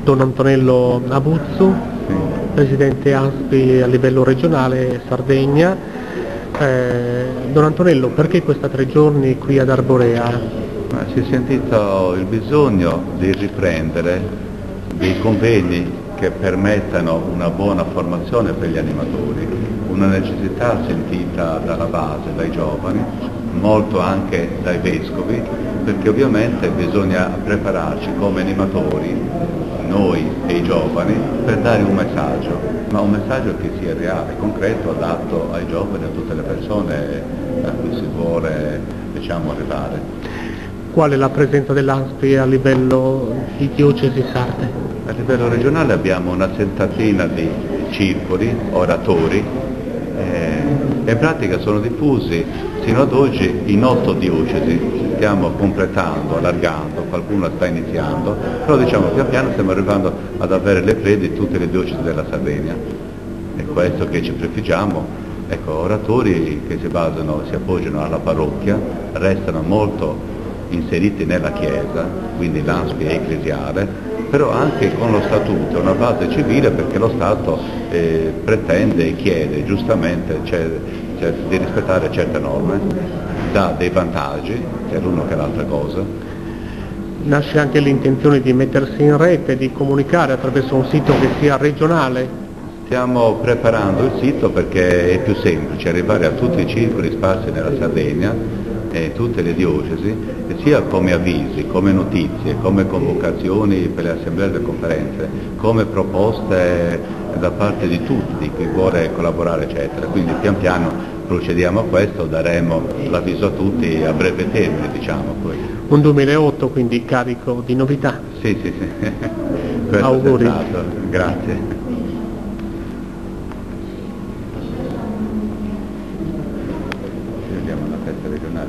Don Antonello Abuzzu, Presidente ANSPI a livello regionale Sardegna. Don Antonello, perché questa 3 giorni qui ad Arborea? Si è sentito il bisogno di riprendere dei convegni che permettano una buona formazione per gli animatori, una necessità sentita dalla base, dai giovani, molto anche dai vescovi, perché ovviamente bisogna prepararci come animatori, noi e i giovani, per dare un messaggio, ma un messaggio che sia reale, concreto, adatto ai giovani, a tutte le persone a cui si vuole, arrivare. Qual è la presenza dell'ANSPI a livello di diocesi sarde? A livello regionale abbiamo una sessantina di circoli, oratori, e in pratica sono diffusi sino ad oggi in 8 diocesi. Stiamo completando, allargando, qualcuno sta iniziando, però pian piano stiamo arrivando ad avere le prede di tutte le diocesi della Sardegna. È questo che ci prefiggiamo, oratori che si appoggiano alla parrocchia, restano molto inseriti nella Chiesa, quindi l'ANSPI è ecclesiale, però anche con lo Statuto, una base civile, perché lo Stato pretende e chiede giustamente di rispettare certe norme, dà dei vantaggi, sia l'uno che l'altra cosa. Nasce anche l'intenzione di mettersi in rete, di comunicare attraverso un sito che sia regionale? Stiamo preparando il sito perché è più semplice arrivare a tutti i circoli sparsi nella Sardegna e tutte le diocesi, sia come avvisi, come notizie, come convocazioni per le assemblee e le conferenze, come proposte da parte di tutti, di chi vuole collaborare eccetera. Quindi pian piano procediamo a questo, daremo l'avviso a tutti a breve termine, poi. Un 2008 quindi carico di novità. Sì. Questo auguri. È stato. Grazie. Andiamo alla festa regionale.